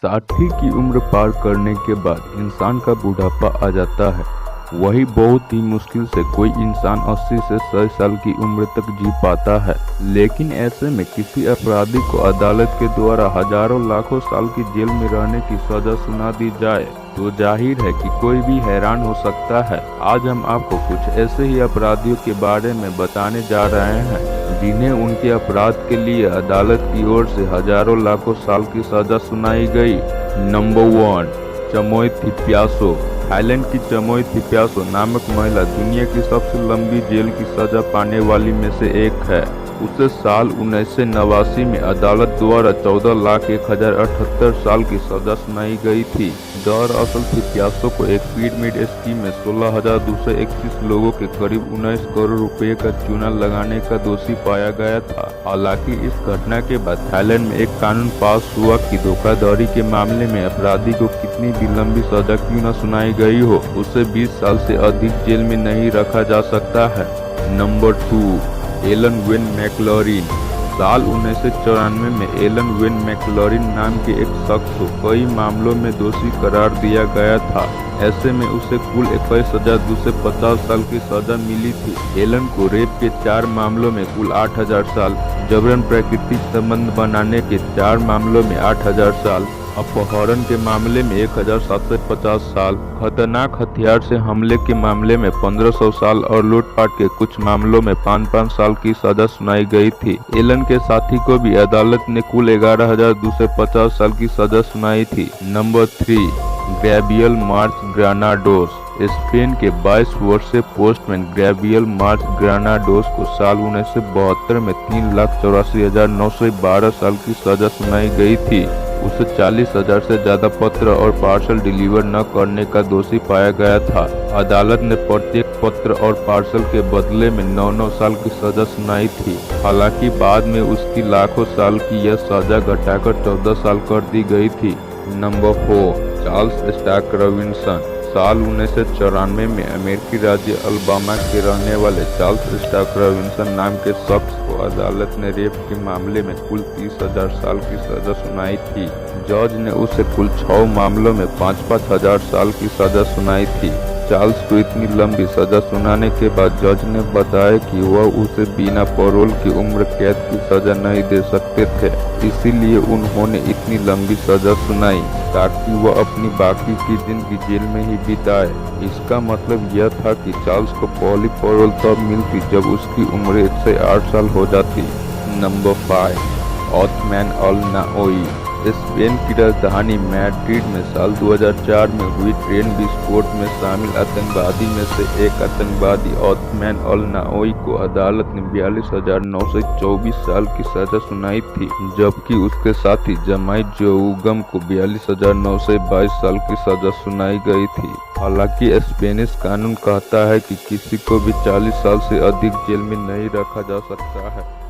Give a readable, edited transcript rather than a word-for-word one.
60 की उम्र पार करने के बाद इंसान का बुढ़ापा आ जाता है। वही बहुत ही मुश्किल से कोई इंसान 80 से 100 साल की उम्र तक जी पाता है। लेकिन ऐसे में किसी अपराधी को अदालत के द्वारा हजारों लाखों साल की जेल में रहने की सजा सुना दी जाए तो जाहिर है कि कोई भी हैरान हो सकता है। आज हम आपको कुछ ऐसे ही अपराधियों के बारे में बताने जा रहे हैं जिन्हें उनके अपराध के लिए अदालत की ओर से हजारों लाखों साल की सजा सुनाई गई। नंबर 1, चमोय थिप्पासो। थाईलैंड की चमोय थिप्पासो नामक महिला दुनिया की सबसे लंबी जेल की सजा पाने वाली में से एक है। उसे साल 1989 में अदालत द्वारा 14,01,078 साल की सजा सुनाई गई थी। दरअसल थिप्पासो को एक पिरामिड स्कीम में 16,221 लोगों के करीब 19 करोड़ रुपए का चूना लगाने का दोषी पाया गया था। हालांकि इस घटना के बाद थाईलैंड में एक कानून पास हुआ कि धोखाधड़ी के मामले में अपराधी को कितनी भी लंबी सजा क्यों न सुनाई गई हो, उसे 20 साल से अधिक जेल में नहीं रखा जा सकता है। Number 2, Alan Wayne McLaurin. साल 1994 में एलन वेन मैकलॉरिन नाम के एक शख्स को कई मामलों में दोषी करार दिया गया था। ऐसे में उसे कुल 21,250 साल की सजा मिली थी। एलन को रेप के 4 मामलों में कुल 8,000 साल, जबरन प्राकृतिक संबंध बनाने के 4 मामलों में 8,000 साल, अपहरण के मामले में 1,750 साल, खतरनाक हथियार से हमले के मामले में 1,500 साल और लूटपाट के कुछ मामलों में 5-5 साल की सजा सुनाई गई थी। एलन के साथी को भी अदालत ने कुल 11,250 साल की सजा सुनाई थी। नंबर 3, गैब्रियल मार्च ग्रानाडोस। स्पेन के 22 वर्षीय पोस्टमैन गैब्रियल मार्च ग्रानाडोस को साल 1972 में 3,84,912 साल की सजा सुनाई गई थी। उसे 40,000 से ज्यादा पत्र और पार्सल डिलीवर न करने का दोषी पाया गया था। अदालत ने प्रत्येक पत्र और पार्सल के बदले में 9-9 साल की सजा सुनाई थी। हालांकि बाद में उसकी लाखों साल की यह सजा घटाकर 14 साल कर दी गई थी। Number 4, Charles Stark Robinson. साल 1994 में अमेरिकी राज्य अलबामा के रहने वाले चार्ल्स स्टार्क रॉबिन्सन नाम के शख्स को अदालत ने रेप के मामले में कुल 30,000 साल की सजा सुनाई थी। जज ने उसे कुल 6 मामलों में 5-5 हजार साल की सजा सुनाई थी। चार्ल्स को इतनी लंबी सजा सुनाने के बाद जज ने बताया कि वह उसे बिना पैरोल की उम्र कैद की सजा नहीं दे सकते थे, इसीलिए उन्होंने इतनी लंबी सजा सुनाई ताकि वह अपनी बाकी की जिंदगी जेल में ही बिताए। इसका मतलब यह था कि चार्ल्स को पहली पैरोल तब मिलती जब उसकी उम्र 108 साल हो जाती। नंबर 5, ओथमैन अल नाओई। स्पेन की राजधानी मैड्रिड में साल 2004 में हुई ट्रेन विस्फोट में शामिल आतंकवादी में से एक आतंकवादी ओथमैन अल नाओई को अदालत ने 42,924 साल की सजा सुनाई थी, जबकि उसके साथी जमाई जोउगम को 42,922 साल की सजा सुनाई गई थी। हालांकि स्पेनिश कानून कहता है कि किसी को भी 40 साल से अधिक जेल में नहीं रखा जा सकता है।